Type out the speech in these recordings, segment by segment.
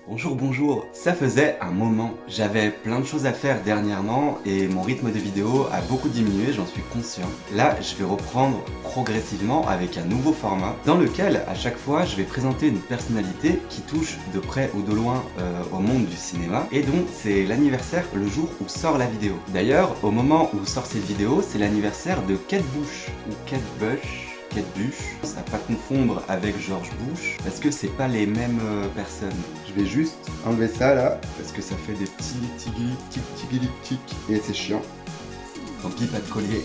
Bonjour, bonjour. Ça faisait un moment. J'avais plein de choses à faire dernièrement et mon rythme de vidéo a beaucoup diminué, j'en suis conscient. Là, je vais reprendre progressivement avec un nouveau format dans lequel, à chaque fois, je vais présenter une personnalité qui touche de près ou de loin au monde du cinéma et dont c'est l'anniversaire le jour où sort la vidéo. D'ailleurs, au moment où sort cette vidéo, c'est l'anniversaire de Kate Bush ou Kate Bush. Kate Bush, à pas confondre avec George Bush, parce que c'est pas les mêmes personnes. Je vais juste enlever ça là, parce que ça fait des petits tic et c'est chiant. Tant pis, pas de collier.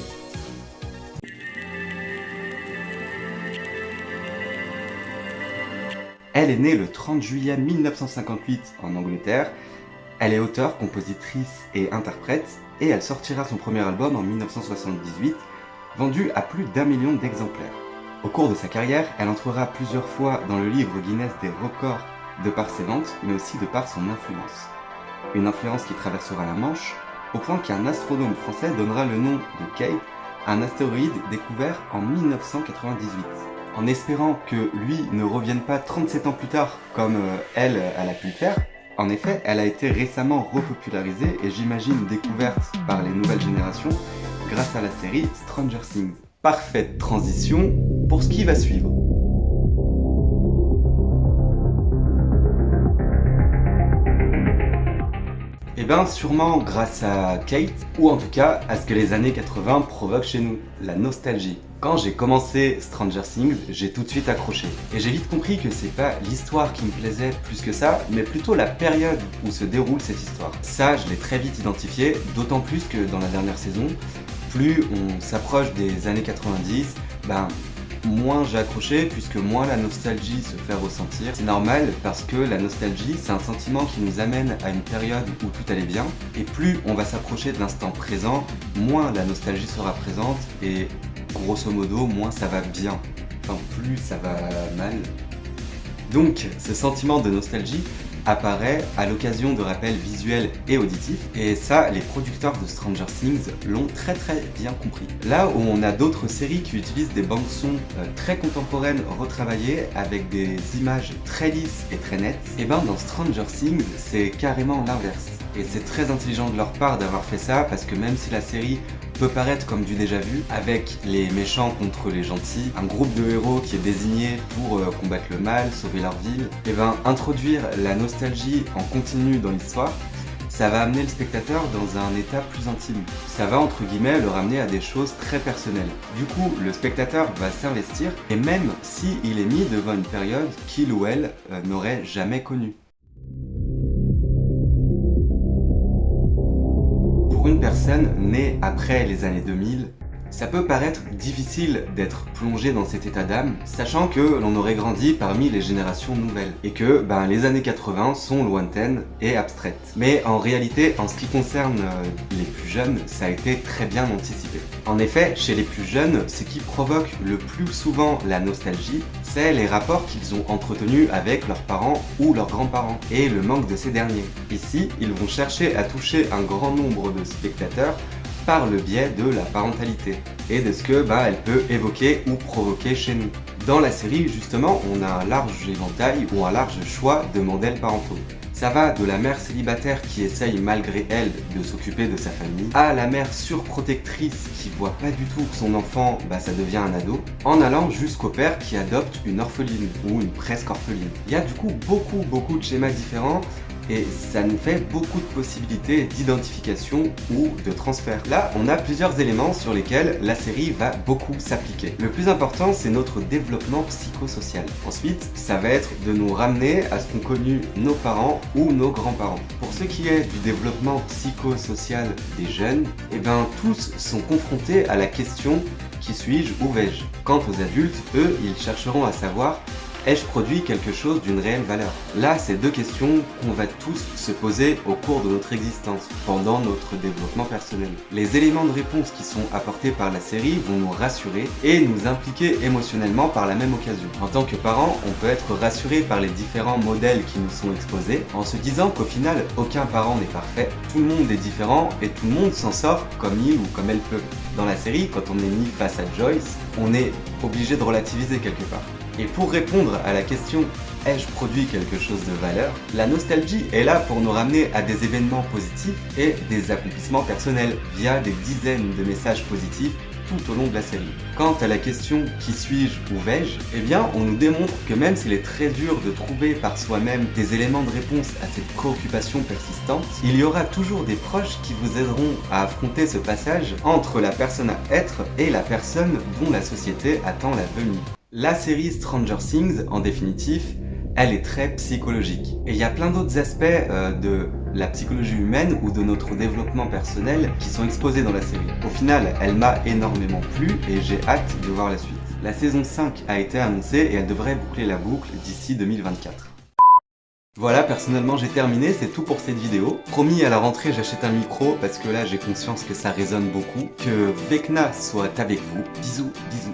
Elle est née le 30 juillet 1958 en Angleterre. Elle est auteure, compositrice et interprète, et elle sortira son premier album en 1978, vendu à plus d'1 million d'exemplaires. Au cours de sa carrière, elle entrera plusieurs fois dans le livre Guinness des records de par ses ventes, mais aussi de par son influence. Une influence qui traversera la Manche, au point qu'un astronome français donnera le nom de Kate à un astéroïde découvert en 1998. En espérant que lui ne revienne pas 37 ans plus tard comme elle a pu le faire. En effet, elle a été récemment repopularisée et j'imagine découverte par les nouvelles générations grâce à la série Stranger Things. Parfaite transition pour ce qui va suivre. Eh bien sûrement grâce à Kate, ou en tout cas à ce que les années 80 provoquent chez nous, la nostalgie. Quand j'ai commencé Stranger Things, j'ai tout de suite accroché. Et j'ai vite compris que c'est pas l'histoire qui me plaisait plus que ça, mais plutôt la période où se déroule cette histoire. Ça, je l'ai très vite identifié, d'autant plus que dans la dernière saison, plus on s'approche des années 90, moins j'ai accroché puisque moins la nostalgie se fait ressentir. C'est normal parce que la nostalgie, c'est un sentiment qui nous amène à une période où tout allait bien, et plus on va s'approcher de l'instant présent, moins la nostalgie sera présente et grosso modo, moins ça va bien. Enfin, plus ça va mal. Donc, ce sentiment de nostalgie apparaît à l'occasion de rappels visuels et auditifs, et ça, les producteurs de Stranger Things l'ont très bien compris. Là où on a d'autres séries qui utilisent des bandes-son très contemporaines retravaillées avec des images très lisses et très nettes, et dans Stranger Things, c'est carrément l'inverse. Et c'est très intelligent de leur part d'avoir fait ça, parce que même si la série peut paraître comme du déjà vu, avec les méchants contre les gentils, un groupe de héros qui est désigné pour combattre le mal, sauver leur ville, introduire la nostalgie en continu dans l'histoire, ça va amener le spectateur dans un état plus intime. Ça va entre guillemets le ramener à des choses très personnelles. Du coup, le spectateur va s'investir, et même s'il est mis devant une période qu'il ou elle n'aurait jamais connue. Pour une personne née après les années 2000, ça peut paraître difficile d'être plongé dans cet état d'âme, sachant que l'on aurait grandi parmi les générations nouvelles, et que les années 80 sont lointaines et abstraites. Mais en réalité, en ce qui concerne les plus jeunes, ça a été très bien anticipé. En effet, chez les plus jeunes, ce qui provoque le plus souvent la nostalgie, c'est les rapports qu'ils ont entretenus avec leurs parents ou leurs grands-parents, et le manque de ces derniers. Ici, ils vont chercher à toucher un grand nombre de spectateurs par le biais de la parentalité et de ce que elle peut évoquer ou provoquer chez nous. Dans la série, justement, on a un large éventail ou un large choix de modèles parentaux. Ça va de la mère célibataire qui essaye malgré elle de s'occuper de sa famille, à la mère surprotectrice qui voit pas du tout que son enfant, ça devient un ado, en allant jusqu'au père qui adopte une orpheline ou une presque orpheline. Il y a du coup beaucoup de schémas différents, et ça nous fait beaucoup de possibilités d'identification ou de transfert. Là, on a plusieurs éléments sur lesquels la série va beaucoup s'appliquer. Le plus important, c'est notre développement psychosocial. Ensuite, ça va être de nous ramener à ce qu'ont connu nos parents ou nos grands-parents. Pour ce qui est du développement psychosocial des jeunes, tous sont confrontés à la question « qui suis-je, où vais-je ?» Quant aux adultes, eux, ils chercheront à savoir ai-je produit quelque chose d'une réelle valeur? Là, c'est deux questions qu'on va tous se poser au cours de notre existence, pendant notre développement personnel. Les éléments de réponse qui sont apportés par la série vont nous rassurer et nous impliquer émotionnellement par la même occasion. En tant que parent, on peut être rassuré par les différents modèles qui nous sont exposés, en se disant qu'au final, aucun parent n'est parfait, tout le monde est différent et tout le monde s'en sort comme il ou comme elle peut. Dans la série, quand on est mis face à Joyce, on est obligé de relativiser quelque part. Et pour répondre à la question Ai-je produit quelque chose de valeur? La nostalgie est là pour nous ramener à des événements positifs et des accomplissements personnels via des dizaines de messages positifs tout au long de la série. Quant à la question qui suis-je ou vais-je, eh bien on nous démontre que même s'il est très dur de trouver par soi-même des éléments de réponse à cette préoccupation persistante, il y aura toujours des proches qui vous aideront à affronter ce passage entre la personne à être et la personne dont la société attend la venue. La série Stranger Things, en définitive, elle est très psychologique. Et il y a plein d'autres aspects de la psychologie humaine ou de notre développement personnel qui sont exposés dans la série. Au final, elle m'a énormément plu et j'ai hâte de voir la suite. La saison 5 a été annoncée et elle devrait boucler la boucle d'ici 2024. Voilà, personnellement j'ai terminé, c'est tout pour cette vidéo. Promis, à la rentrée j'achète un micro parce que là j'ai conscience que ça résonne beaucoup. Que Vecna soit avec vous. Bisous, bisous.